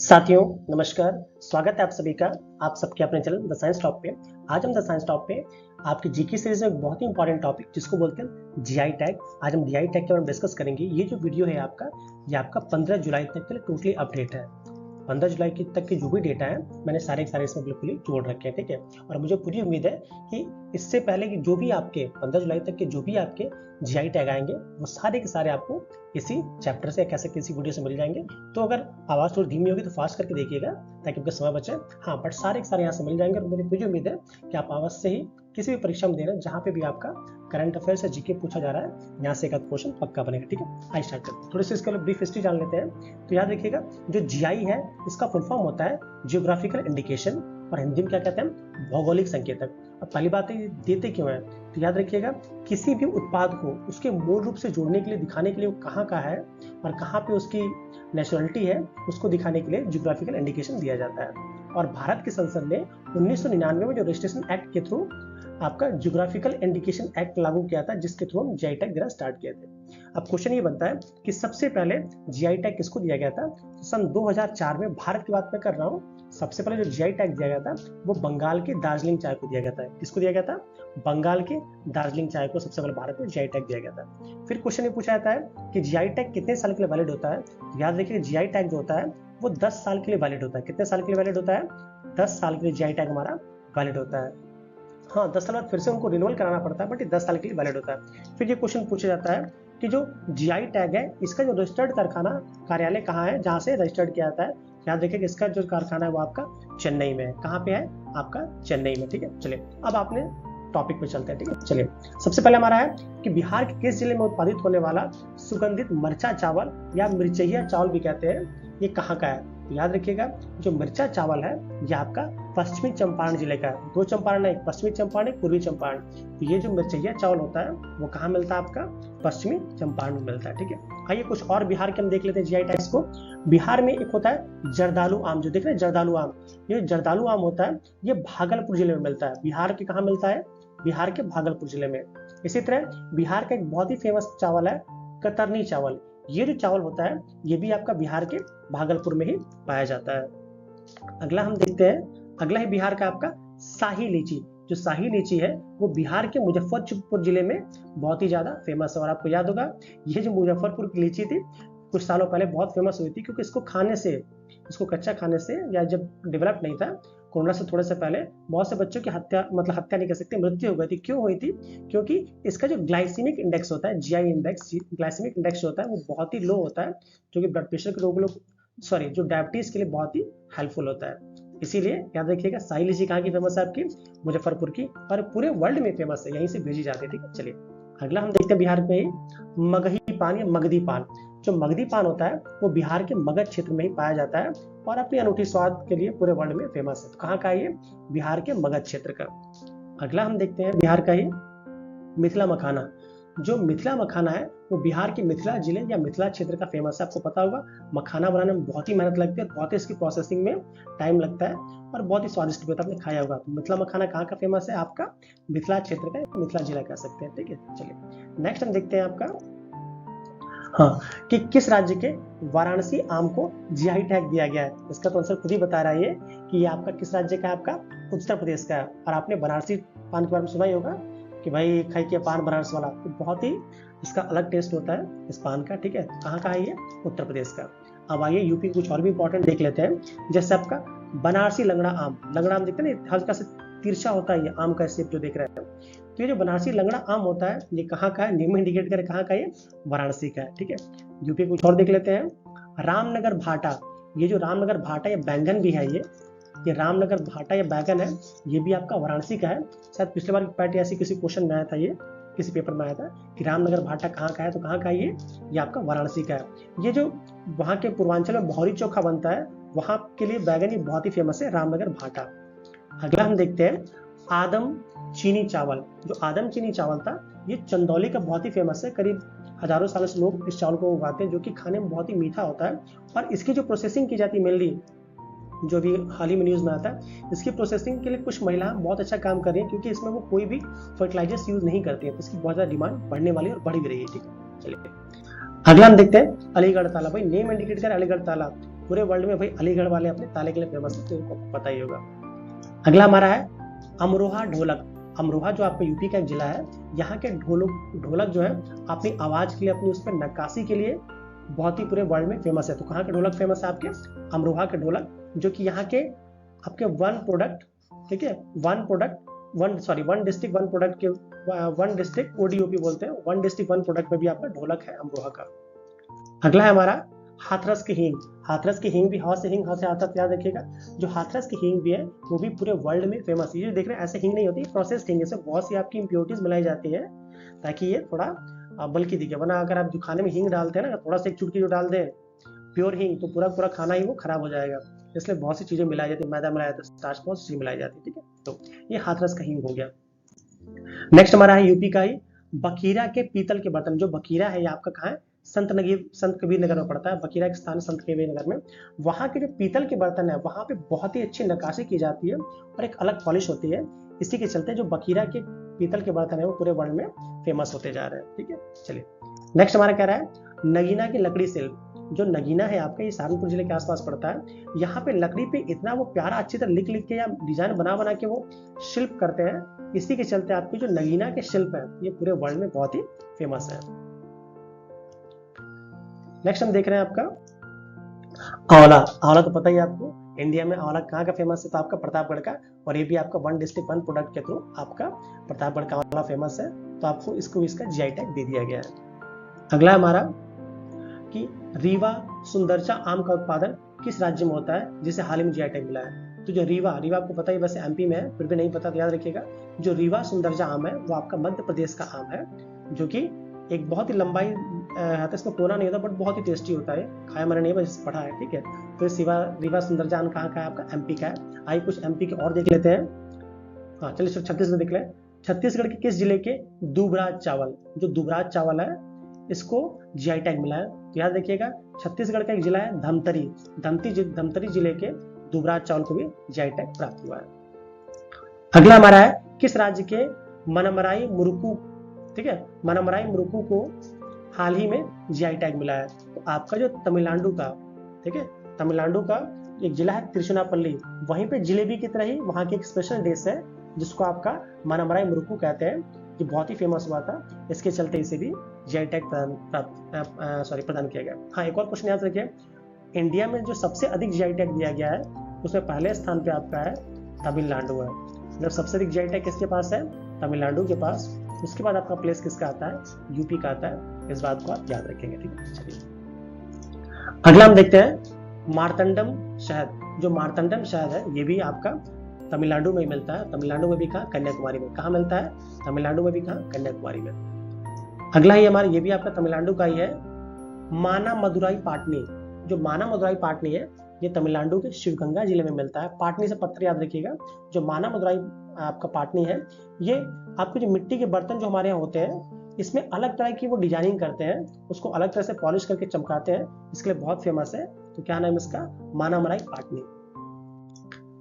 साथियों नमस्कार। स्वागत है आप सभी का आप सबके अपने चैनल द साइंस टॉप पे। आज हम द साइंस टॉप पे आपकी जीके सीरीज में एक बहुत ही इंपॉर्टेंट टॉपिक जिसको बोलते हैं जीआई टैग। आज हम जीआई टैग के बारे में डिस्कस करेंगे। ये जो वीडियो है ये आपका 15 जुलाई तक के लिए टोटली अपडेट है। 15 जुलाई तक के जो भी डेटा है मैंने सारे इसमें बिल्कुल ही जोड़ रखे हैं, ठीक है। और मुझे पूरी उम्मीद है कि इससे पहले कि जो भी आपके 15 जुलाई तक के जो भी आपके जीआई टैग आएंगे वो सारे के सारे आपको इसी चैप्टर से कैसे किसी वीडियो से मिल जाएंगे। तो अगर आवाज़ थोड़ी धीमी होगी तो फास्ट करके देखिएगा ताकि आपका समय बचे। हाँ, बट सारे के सारे यहाँ से मिल जाएंगे और मुझे पूरी उम्मीद है कि आप आवाज़ से ही किसी भी परीक्षा में दे रहे हैं जहाँ पे भी आपका करंट अफेयर से जीके पूछा जा रहा है, यहाँ से एक क्वेश्चन पक्का बनेगा, ठीक है। आइए स्टार्ट करते हैं। थोड़ी सी इसके लिए ब्रीफ हिस्ट्री जान लेते हैं। तो याद रखिएगा जो जीआई है इसका फुल फॉर्म होता है जियोग्राफिकल इंडिकेशन और हिंदी में क्या कहते हैं, भौगोलिक संकेतक। अब पहली बात है देते क्यों है, तो याद रखिएगा किसी भी उत्पाद को उसके मूल रूप से जोड़ने के लिए दिखाने के लिए वो कहाँ का है और कहाँ पे उसकी नेचुरलिटी है उसको दिखाने के लिए जियोग्राफिकल इंडिकेशन दिया जाता है। और भारत की संसद ने 1999 में जो रजिस्ट्रेशन एक्ट के थ्रू आपका जियोग्राफिकल इंडिकेशन एक्ट लागू किया था जिसके थ्रू हम जीआई टैग देना स्टार्ट किए थे। अब क्वेश्चन ये बनता है कि सबसे पहले जीआई टैग किसको दिया गया था। तो सन 2004 में भारत की बात मैं कर रहा हूँ। सबसे पहले जो जीआई टैग दिया गया था वो बंगाल के दार्जिलिंग चाय को दिया गया था। किसको दिया गया था, बंगाल के दार्जिलिंग चाय को सबसे पहले भारत में जीआई टैग दिया गया था। फिर क्वेश्चन ये पूछा जाता है कि जीआई टैग कितने साल के लिए वैलिड होता है। याद रखिए जीआई टैग जो होता है वो 10 साल के लिए वैलिड होता है। कितने साल के लिए वैलिड होता है, 10 साल के लिए जीआई टैग हमारा वैलिड होता है। हाँ, 10 साल बाद फिर से उनको रिन्यूअल कराना पड़ता है बट ये 10 साल के लिए वैलिड होता है। फिर ये क्वेश्चन पूछा जाता है कि जो जीआई टैग है इसका जो रजिस्टर्ड कारखाना कार्यालय कहाँ है जहाँ से रजिस्टर्ड किया जाता है। याद रखिए कि इसका जो कारखाना है वो आपका चेन्नई में है। कहाँ पे है, आपका चेन्नई में, ठीक है। चलिए अब आपने टॉपिक पे चलते हैं, ठीक है। चलिए सबसे पहले हमारा है कि बिहार के किस जिले में उत्पादित होने वाला सुगंधित मरचा चावल या मिर्चैया चावल भी कहते हैं, ये कहाँ का है। तो याद रखिएगा जो मिर्चा चावल है ये आपका पश्चिमी चंपारण जिले का है। 2 चंपारण है, एक पश्चिमी चंपारण एक पूर्वी चंपारण। तो ये जो मिर्चैया चावल होता है वो कहाँ मिलता है, आपका पश्चिमी चंपारण में मिलता है, ठीक है। आइए कुछ और बिहार के हम देख लेते हैं जीआई टैग्स को। बिहार में एक होता है जर्दालू आम, जो देख रहे हैं जर्दालू आम, ये जर्दालू आम होता है ये भागलपुर जिले में मिलता है। बिहार के कहाँ मिलता है, बिहार के भागलपुर जिले में। इसी तरह बिहार का एक बहुत ही फेमस चावल है कतरनी चावल। ये जो चावल होता है ये भी आपका बिहार के भागलपुर में ही पाया जाता है। अगला हम देखते हैं, अगला है बिहार का आपका शाही लीची। जो शाही लीची है वो बिहार के मुजफ्फरपुर जिले में बहुत ही ज्यादा फेमस है। और आपको याद होगा ये जो मुजफ्फरपुर की लीची थी कुछ सालों पहले बहुत फेमस हुई थी क्योंकि इसको खाने से, इसको कच्चा खाने से या जब डेवलप नहीं था कोरोना से थोड़े से पहले बहुत से बच्चों की हत्या, मतलब हत्या नहीं कर सकते, मृत्यु हो गई थी। क्यों हुई थी, क्योंकि इसका जो ग्लाइसीमिक इंडेक्स होता है, जीआई इंडेक्स, ग्लाइसीमिक इंडेक्स होता है वो बहुत ही लो होता है जो कि ब्लड प्रेशर के रोग जो डायबिटीज के लिए बहुत ही हेल्पफुल होता है। इसीलिए याद रखिएगा शाही लीची कहाँ की फेमस है, आपकी मुजफ्फरपुर की, और पूरे वर्ल्ड में फेमस है, यहीं से भेजी जाती है, ठीक है। चलिए अगला हम देखते हैं बिहार में ही मगही पान या मगधी पान। जो मगधी पान होता है वो बिहार के मगध क्षेत्र में ही पाया जाता है और अपनी अनूठी स्वाद के लिए पूरे वर्ल्ड में फेमस है। तो कहाँ का है ये, बिहार के मगध क्षेत्र का। अगला हम देखते हैं बिहार का ही मिथिला मखाना। जो मिथिला मखाना है वो बिहार के मिथिला जिले या मिथिला क्षेत्र का फेमस है। आपको पता होगा मखाना बनाने में बहुत ही मेहनत लगती है, बहुत ही इसकी प्रोसेसिंग में टाइम लगता है और बहुत ही स्वादिष्ट भी होता है, आपने खाया होगा। तो मिथिला मखाना कहाँ का फेमस है, आपका मिथिला क्षेत्र का, मिथिला जिला कह सकते हैं, ठीक है। चलिए नेक्स्ट हम देखते हैं आपका, हाँ, कि किस राज्य के वाराणसी आम को जीआई टैग दिया गया है। इसका तो आंसर खुद ही बता रहा है कि ये आपका किस राज्य का है, आपका उत्तर प्रदेश का है। और आपने बनारसी पान के बारे में सुना ही होगा कि भाई खाई के पान बनारस वाला, तो बहुत ही इसका अलग टेस्ट होता है इस पान का, ठीक है। कहाँ का है ये, उत्तर प्रदेश का। अब आइए यूपी कुछ और भी इंपॉर्टेंट देख लेते हैं। जैसे आपका बनारसी लंगड़ा आम, लंगड़ा आम देखते हैं ना, हल्का से तिरछा होता है ये आम का शेप जो देख रहे हैं। तो ये जो बनारसी लंगड़ा आम होता है ये कहाँ का है, नेम इंडिकेट करे कहाँ का, ये वाराणसी का है, ठीक है। यूपी कुछ और देख लेते हैं, रामनगर भाटा। ये जो रामनगर भाटा या बैंगन भी है, ये रामनगर भाटा या बैंगन है, ये भी आपका वाराणसी का है। शायद पिछले बार पैट ऐसी किसी क्वेश्चन में आया था, ये किसी पेपर में आया था कि रामनगर भाटा कहाँ का है, तो कहाँ का है ये आपका वाराणसी का है। ये जो वहाँ के पूर्वांचल में भौरी चोखा बनता है वहाँ के लिए बैंगन ये बहुत ही फेमस है, रामनगर भाटा। अगला हम देखते हैं आदम चीनी चावल। जो आदम चीनी चावल था ये चंदौली का बहुत ही फेमस है। करीब हजारों सालों से लोग इस चावल को उगाते हैं जो कि खाने में बहुत ही मीठा होता है। और इसकी जो प्रोसेसिंग की जाती है मेनली, जो भी हाल ही में न्यूज में आता है, इसकी प्रोसेसिंग के लिए कुछ महिला बहुत अच्छा काम कर रही है क्योंकि इसमें वो कोई भी फर्टिलाइजर्स यूज नहीं करती है। तो इसकी बहुत ज्यादा डिमांड बढ़ने वाली और बढ़ भी रही है, ठीक है। चलिए अगला हम देखते हैं अलीगढ़ ताला। भाई नेम इंडिकेट कर अलीगढ़ ताला, पूरे वर्ल्ड में भाई अलीगढ़ वाले अपने ताले के लिए फेमस है, तो उनको पता ही होगा। अगला हमारा है अमरोहा ढोलक। अमरोहा जो आपका यूपी का एक जिला है, यहाँ के ढोलक जो है अपनी आवाज के लिए, अपनी उस पर नक्काशी के लिए बहुत ही पूरे वर्ल्ड में फेमस है। तो कहाँ के ढोलक फेमस है आपके? अमरोहा के ढोलक, जो कि यहाँ के आपके वन प्रोडक्ट, ठीक है, वन डिस्ट्रिक्ट वन प्रोडक्ट के, वन डिस्ट्रिक्ट ओडीओपी बोलते हैं, वन डिस्ट्रिक्ट वन प्रोडक्ट में भी आपका ढोलक है अमरोहा का। अगला है हमारा हाथरस की हींग। हाथरस की हींग भी हाथ से हींग, हाथ से हाथरस, याद रखिएगा। जो हाथरस की हींग भी है वो भी पूरे वर्ल्ड में फेमस है। ये देख रहे हैं ऐसे हींग नहीं होती, प्रोसेस्ड हींग, इसमें बहुत सी आपकी इंप्योरिटीज मिलाई जाती है ताकि ये थोड़ा बल्कि दिखे। वरना अगर आप जो खाने में हींग डालते हैं ना, थोड़ा सा एक चुटकी जो डाल दें प्योर हींग, तो पूरा पूरा खाना ही वो खराब हो जाएगा। इसलिए बहुत सी चीजें मिलाई जाती है, मैदा मिलाया जाता है, स्टार्च, बहुत सी चीजें मिलाई जाती है, ठीक है। तो ये हाथरस का हींग हो गया। नेक्स्ट हमारा है यूपी का ही बखीरा के पीतल के बर्तन। जो बखीरा है ये आपका कहाँ है? संत कबीर नगर में पड़ता है। बखीरा के स्थान संत कबीर नगर में। वहाँ के जो पीतल के बर्तन है वहाँ पे बहुत ही अच्छी नक्काशी की जाती है और एक अलग पॉलिश होती है। इसी के चलते जो बखीरा के पीतल के बर्तन है वो पूरे वर्ल्ड में फेमस होते जा रहे हैं, ठीक है। चलिए नेक्स्ट हमारा कह रहा है नगीना की लकड़ी शिल्प। जो नगीना है आपका ये सहारनपुर जिले के आसपास पड़ता है। यहाँ पे लकड़ी पे इतना वो प्यारा अच्छी तरह लिख के या डिजाइन बना के वो शिल्प करते हैं। इसी के चलते आपकी जो नगीना के शिल्प है ये पूरे वर्ल्ड में बहुत ही फेमस है। नेक्स्ट हम देख रहे हैं आपका आंवला। आंवला तो पता ही आपको, इंडिया में आंवला कहाँ का फेमस है? तो आपका प्रतापगढ़ का, और ये भी आपका वन डिस्ट्रिक्ट वन प्रोडक्ट के थ्रू आपका प्रतापगढ़ का आंवला फेमस है। तो आपको इसका जीआई टैग दे दिया गया है। अगला हमारा कि रीवा सुंदरचा आम का उत्पादन किस राज्य में होता है जिसे हाल ही में जीआई टैग मिला है? तो जो रीवा आपको पता ही वैसे एमपी में है, फिर भी नहीं पता तो याद रखिएगा। जो रीवा सुंदरचा आम है वो आपका मध्य प्रदेश का आम है, जो कि एक बहुत ही लंबाई है, तो इसमें कोना नहीं होता बट बहुत ही टेस्टी होता है। खाया मैंने नहीं, बस पढ़ा है, ठीक है। तो रीवा सुंदरचा आम कहाँ का है? आपका एमपी का है। आइए कुछ एमपी के और देख लेते हैं। हाँ चलिए छत्तीसगढ़ देख लें। छत्तीसगढ़ के किस जिले के दुबराज चावल, जो दुबराज चावल है इसको जीआई टैग मिला है? तो याद रखिएगा छत्तीसगढ़ का एक जिला है धमतरी, धमतरी जिले के दुबराज चावल को भी जीआई टैग प्राप्त हुआ है। अगला हमारा है किस राज्य के मनमराई मुरुकू, ठीक है, मनमराई मुरुकू को हाल ही में जीआई टैग मिला है? तो आपका जो तमिलनाडु का, ठीक है, तमिलनाडु का एक जिला है तिरुचिरापल्ली, वहीं पे जिलेबी की तरह ही वहां की एक स्पेशल डिश है जिसको आपका मनमराई मुरुकू कहते हैं। ये बहुत ही फेमस हुआ था, इसके चलते इसे भी जीआई टैग प्रदान किया गया। हाँ एक और क्वेश्चन याद रखिए, इंडिया में जो सबसे अधिक जीआई टैग दिया गया है उसमें पहले स्थान पे आपका है तमिलनाडु है। मतलब सबसे अधिक जीआई टैग किसके पास है? तमिलनाडु के पास। उसके बाद आपका प्लेस किसका आता है? यूपी का आता है। इस बात को आप याद रखेंगे, ठीक है। चलिए अगला हम देखते हैं मार्तंडम शहद। जो मार्तंडम शहद है ये भी आपका तमिलनाडु में ही मिलता है। तमिलनाडु में भी कहाँ? कन्याकुमारी में। कहाँ मिलता है? तमिलनाडु में भी कहाँ? कन्याकुमारी में। अगला ही हमारा ये भी आपका तमिलनाडु का ही है माना मदुराई पाटनी। जो माना मदुराई पाटनी है ये तमिलनाडु के शिवगंगा जिले में मिलता है। पाटनी से पत्थर याद रखिएगा। जो माना मदुराई आपका पाटनी है ये आपके जो मिट्टी के बर्तन जो हमारे यहाँ होते हैं इसमें अलग तरह की वो डिजाइनिंग करते हैं, उसको अलग तरह से पॉलिश करके चमकाते हैं, इसके लिए बहुत फेमस है। तो क्या नाम है इसका? माना मराई पाटनी।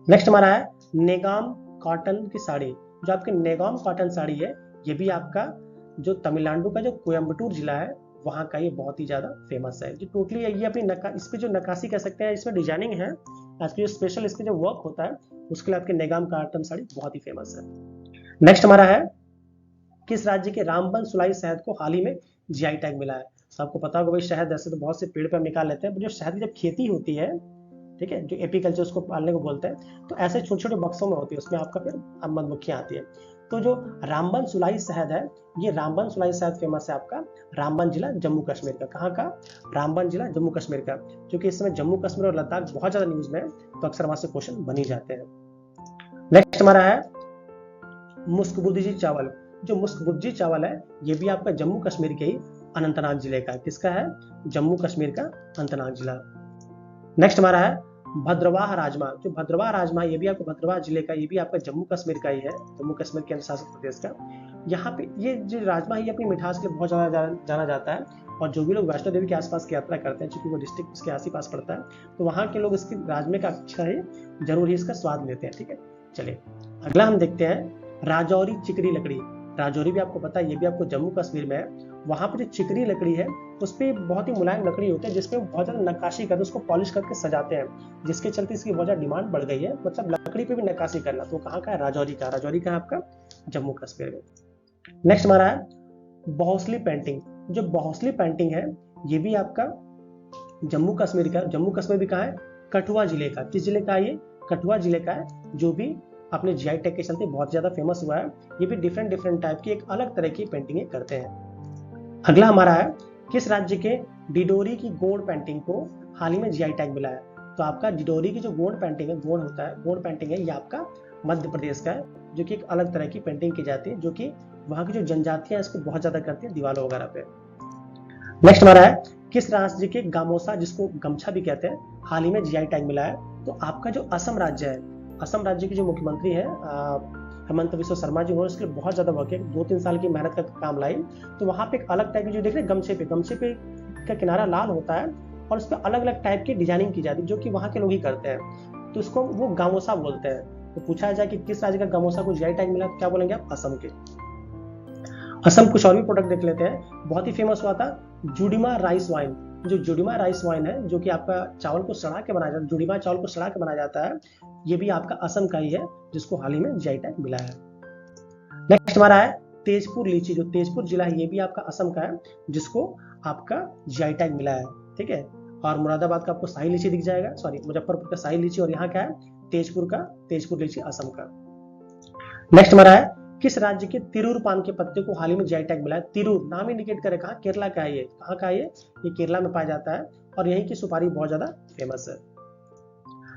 नेक्स्ट हमारा है नेगाम कॉटन की साड़ी। जो आपकी नेगाम कॉटन साड़ी है ये भी आपका जो तमिलनाडु का जो कोयम्बटूर जिला है वहाँ का ये बहुत ही ज्यादा फेमस है। जो टोटली ये अपनी इस पे जो नक्काशी कह सकते हैं, इसमें डिजाइनिंग है, आपकी जो स्पेशल इसके जो वर्क होता है उसके लिए आपकी नेगाम कॉटन साड़ी बहुत ही फेमस है। नेक्स्ट हमारा है किस राज्य के रामबन सुलाई शहद को हाल ही में जीआई टैग मिला है? तो आपको पता होगा भाई शहद ऐसे तो बहुत से पेड़ पे हम निकाल लेते हैं, जो शहद की जब खेती होती है, ठीक है, जो एपीकल्चर उसको पालने को बोलते हैं, तो ऐसे छोटे छोटे बक्सों में होती है, उसमें आपका फिर मधुमक्खियां आती है। तो जो रामबन सुलाई शहद है ये रामबन सुलाई शहद फेमस है आपका रामबन जिला जम्मू कश्मीर का। कहाँ का? रामबन जिला जम्मू कश्मीर का। क्योंकि इस समय जम्मू कश्मीर और लद्दाख बहुत ज्यादा न्यूज में है, तो अक्सर वहां से क्वेश्चन बन ही जाते हैं। नेक्स्ट हमारा है मुस्कबुद्दी चावल। जो मुस्कबुद्दी चावल है ये भी आपका जम्मू कश्मीर के ही अनंतनाग जिले का। किसका है? जम्मू कश्मीर का अनंतनाग जिला। नेक्स्ट हमारा है भद्रवाह राजमा। जो भद्रवाह राजमा ये भी आपको भद्रवाह जिले का, ये भी आपका जम्मू कश्मीर का ही है, जम्मू कश्मीर केंद्र शासित प्रदेश का। यहाँ पे ये जो राजमा है अपनी मिठास के लिए बहुत ज्यादा जाना जाता है, और जो भी लोग वैष्णो देवी के आसपास की यात्रा करते हैं, चूंकि वो डिस्ट्रिक्ट उसके आस पास पड़ता है, तो वहाँ के लोग इसके राजमे का अच्छा ही जरूर ही इसका स्वाद लेते हैं, ठीक है। चलिए अगला हम देखते हैं राजौरी चिकनी लकड़ी। राजौरी भी आपको पता है, ये भी आपको जम्मू कश्मीर में है। वहां पर जो चिकनी लकड़ी है उस पर बहुत ही मुलायम लकड़ी होती है, जिसमें बहुत ज्यादा नक्काशी करके उसको पॉलिश करके सजाते हैं, जिसके चलते इसकी बहुत ज्यादा डिमांड बढ़ गई है, मतलब लकड़ी पे भी नक्काशी करना। तो कहाँ का है? राजौरी का। राजौरी का है आपका जम्मू कश्मीर में। नेक्स्ट हमारा है बहुसली पेंटिंग। जो बहुसली पेंटिंग है ये भी आपका जम्मू कश्मीर का। जम्मू कश्मीर भी कहाँ है? कठुआ जिले का। किस जिले का है ये? कठुआ जिले का है, जो भी अपने जीआई टैग के चलते बहुत ज्यादा फेमस हुआ है। ये भी डिफरेंट डिफरेंट टाइप की एक अलग तरह की पेंटिंग करते हैं। अगला हमारा है किस राज्य के डिडोरी की गोंड पेंटिंग को हाल ही में जीआई टैग मिला है? तो आपका डिडोरी की जो गोंड पेंटिंग है, गोंड होता है, गोंड पेंटिंग है, ये आपका मध्य प्रदेश का है, जो कि एक अलग तरह की पेंटिंग की जाती है, जो कि वहां की जो जनजातियां इसको बहुत ज्यादा करती है दीवारों वगैरह पे। नेक्स्ट हमारा है किस राज्य के गामोसा, जिसको गमछा भी कहते हैं, हाल ही में जीआई टैग मिला है? तो आपका जो असम राज्य है, असम राज्य के जो मुख्यमंत्री हैं हेमंत बिस्वा शर्मा जी, उन्होंने इसके लिए बहुत ज्यादा वर्क किया, 2-3 साल की मेहनत का काम लाई। तो वहां पे एक अलग टाइप की जो देख रहे हैं गमछे पे का किनारा लाल होता है और उस पर अलग अलग टाइप की डिजाइनिंग की जाती है, जो कि वहां के लोग ही करते हैं। तो उसको वो गामोसा बोलते हैं। तो पूछा जाए कि किस राज्य का गामोसा को जीआई टैग मिला, तो क्या बोलेंगे आप? असम के। असम कुछ और भी प्रोडक्ट देख लेते हैं। बहुत ही फेमस हुआ था जुडिमा राइस वाइन। जो जुडिमा राइस वाइन है, जो कि आपका चावल को सड़ा के बनाया जाता है, जुडिमा चावल को सड़ा के बनाया जाता है, ये भी आपका असम का ही है, जिसको हाल ही में जीआई टैग मिला है। नेक्स्ट हमारा है तेजपुर लीची। जो तेजपुर जिला है ये भी आपका असम का है, जिसको आपका जीआई टैग मिला है। ठीक है। और मुरादाबाद का आपको शाही लीची दिख जाएगा, सॉरी मुजफ्फरपुर का शाही लीची, और यहाँ क्या है? तेजपुर का, तेजपुर लीची असम का। नेक्स्ट हमारा है किस राज्य के तिरूर पान के पत्ते को हाल ही में जीआई टैग मिला है? तिरूर नाम इंडिकेट करे, कहाँ? केरला का है ये। कहाँ का है ये केरला में पाया जाता है, और यहीं की सुपारी बहुत ज्यादा फेमस है।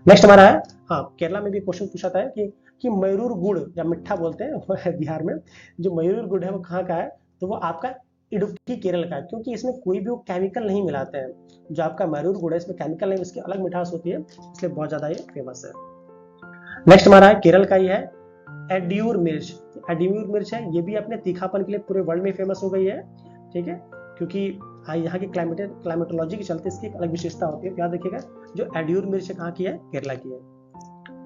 नेक्स्ट हमारा है, हाँ, केरला में भी क्वेश्चन पूछा था कि मयूर गुड़, या मिठा बोलते हैं बिहार में, जो मयूर गुड़ है वो कहाँ का है? तो वो आपका इडुक्की केरल का है, क्योंकि इसमें कोई भी केमिकल नहीं मिलाते हैं। जो आपका मयूर गुड़ है इसमें केमिकल नहीं, इसकी अलग मिठास होती है, इसलिए बहुत ज्यादा ये फेमस है। नेक्स्ट हमारा है केरल का ही है एड्यूर मिर्च। एड्यूर मिर्च है, ये भी अपने तीखापन के लिए पूरे वर्ल्ड में फेमस हो गई है। ठीक है, क्योंकि यहाँ की क्लाइमेटोलॉजी के चलते इसकी एक अलग विशेषता होती है। याद रखिएगा, जो एड्यूर मिर्च कहाँ की है? केरला की है।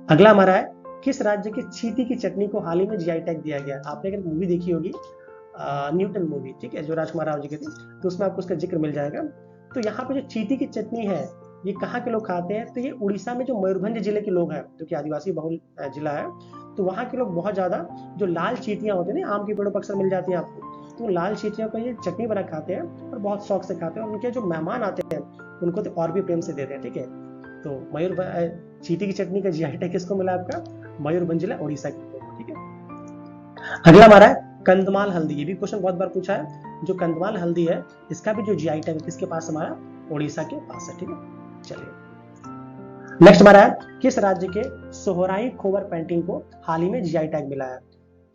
अगला हमारा है किस राज्य की चींटी की चटनी को हाल ही में जीआई टैग दिया गया? आपने अगर मूवी देखी होगी न्यूटन मूवी, ठीक है, जो राजकुमार राव जी की थी, तो उसमें आपको उसका जिक्र मिल जाएगा। तो यहाँ पे जो चींटी की चटनी है, ये कहाँ के लोग खाते हैं? तो ये उड़ीसा में जो मयूरभंज जिले के लोग हैं, जो कि आदिवासी बहुल जिला है, तो वहाँ के लोग बहुत ज्यादा जो लाल चींटियां होती है ना, आम के पेड़ों पर अक्सर मिल जाती है आपको, तो लाल चींटियों को ये चटनी बना खाते हैं और बहुत शौक से खाते हैं। और उनके जो मेहमान आते हैं उनको तो और भी प्रेम से देते हैं। ठीक है, तो चींटी की चटनी का जीआई टैग किसको मिला? आपका मयूरभंज जिला, उड़ीसा के लोग। ठीक है। अगला हमारा है कंदमाल हल्दी। ये भी क्वेश्चन बहुत बार पूछा है। जो कंदमाल हल्दी है, इसका भी जो जीआई टैग किसके पास? हमारा उड़ीसा के पास है। ठीक है, चलिए नेक्स्ट हमारा है किस राज्य के सोहराई खोबर पेंटिंग को हाल ही में जीआई टैग मिला है?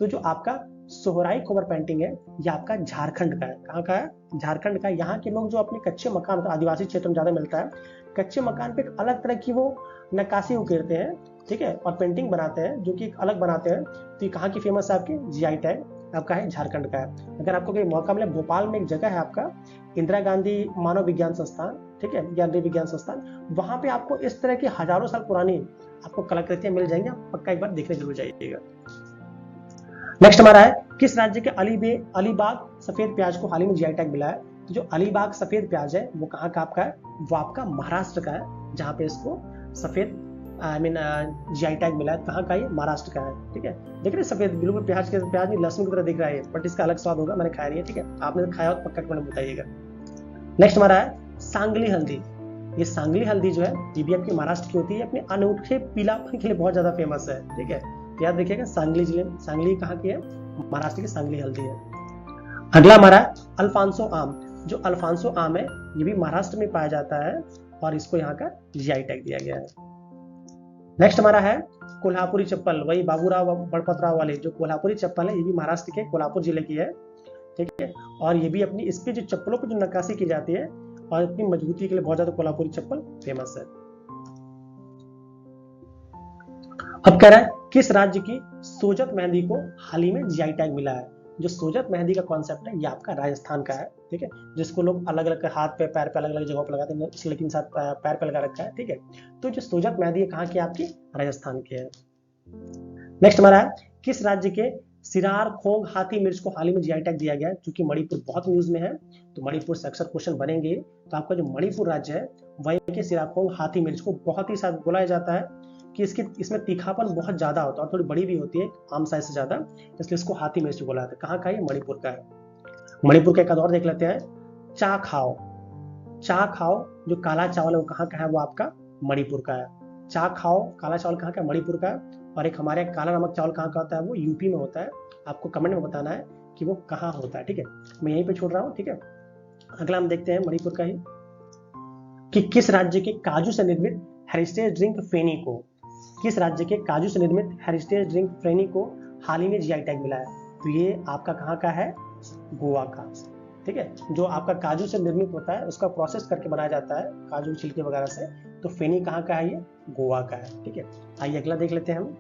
तो जो आपका सोहराई खोबर पेंटिंग है, ये आपका झारखंड का है। कहाँ का है? झारखंड का। यहाँ के लोग जो अपने कच्चे मकान, आदिवासी क्षेत्र में ज्यादा मिलता है, कच्चे मकान पे एक अलग तरह की वो नक्काशी उकेरते हैं, ठीक है, और पेंटिंग बनाते हैं, जो कि एक अलग बनाते हैं। तो ये कहाँ की फेमस है? आपकी जीआई टैग आपका है झारखंड का है। अगर आपको कोई मौका मिले, भोपाल में एक जगह है आपका इंदिरा गांधी मानव विज्ञान संस्थान, ठीक है, या विज्ञान संस्थान, वहां पे आपको इस तरह की हजारों साल पुरानी आपको कलाकृतियां मिल जाएंगी। आप पक्का एक बार देखने जरूर जाइएगा। नेक्स्ट हमारा है किस राज्य के अलीबाग सफेद प्याज को हाल ही में जीआई टैग मिला है? तो जो अलीबाग सफेद प्याज है वो कहाँ का आपका है? वो आपका महाराष्ट्र का है, जहाँ पे इसको सफेद जीआई टैग मिला है। कहाँ का? ये महाराष्ट्र का है। ठीक है, देख रहे सफेद, बिल्कुल प्याज नहीं, लहसुन की तरह दिख रहा है, बट इसका अलग स्वाद होगा, मैंने खाया नहीं है। ठीक है, आपने खाया हो तो पक्का कमेंट बताइएगा। नेक्स्ट हमारा है सांगली हल्दी। ये सांगली हल्दी जो है, ये भी आपकी महाराष्ट्र की होती है, अपने अनूठे पीलापन के लिए बहुत ज्यादा फेमस है। ठीक है, याद रखिएगा, सांगली कहाँ की है? महाराष्ट्र की सांगली हल्दी है। अगला हमारा अल्फांसो आम। जो अल्फांसो आम है, ये भी महाराष्ट्र में पाया जाता है, और इसको यहाँ का जीआई टैग दिया गया है। नेक्स्ट हमारा है कोल्हापुरी चप्पल। वही बाबूराव बड़पतराव वाले जो कोल्हापुरी चप्पल है, ये भी महाराष्ट्र के कोल्हापुर जिले की है। ठीक है, और ये भी अपनी इसके जो चप्पलों पर जो नक्काशी की जाती है और अपनी मजबूती के लिए बहुत ज्यादा कोल्हापुरी चप्पल फेमस है। अब कह रहा है किस राज्य की सोजत मेहंदी को हाल ही में जीआई टैग मिला है? जो सोजत मेहंदी का कॉन्सेप्ट है, ये आपका राजस्थान का है। ठीक है, जिसको लोग अलग अलग हाथ पे, पैर पे, अलग अलग जगहों पर लगाते हैं, लेकिन साथ पैर पे लगा रखा है। ठीक है, तो जो सोजत मेहंदी है कहाँ की? आपकी राजस्थान की है। नेक्स्ट हमारा है किस राज्य के सिरार, खोंग, हाथी मिर्च को हाल ही में जीआई टैग दिया गया है, क्योंकि मणिपुर बहुत न्यूज में है, तो मणिपुर से अक्सर क्वेश्चन बनेंगे। तो आपका जो मणिपुर राज्य है वहीं के सिरार, खोंग, हाथी मिर्च को बहुत ही साथ बोला जाता है कि इसमें तीखापन बहुत ज्यादा होता है और थोड़ी बड़ी भी होती है आम साइज से ज्यादा, इसलिए इसको हाथी मिर्च बोला जाता है। कहाँ का है? मणिपुर का है। मणिपुर का एक और देख लेते हैं, चा खाओ। चा खाओ जो काला चावल है वो कहाँ का है? वो आपका मणिपुर का है। चा खाओ काला चावल कहाँ का? मणिपुर का है। और एक हमारे काला नमक चावल कहाँ का होता है? वो यूपी में होता है। आपको कमेंट में बताना है कि वो कहाँ होता है, ठीक है। मैं यहीं पे छोड़ रहा हूँ, ठीक है। अगला हम देखते हैं मणिपुर का ही, कि किस राज्य के काजू से निर्मित हेरिटेज ड्रिंक फेनी को, किस राज्य के काजू से निर्मित हेरिटेज ड्रिंक फेनी को हाल ही में जीआई टैग मिला है? तो ये आपका कहाँ का है? गोवा का, ठीक है। जो आपका काजू से निर्मित होता है उसका प्रोसेस करके बनाया जाता है काजू छिलके वगैरह से, तो फेनी कहाँ का है? ये गोवा का है, ठीक है। आइए अगला देख लेते हैं हम,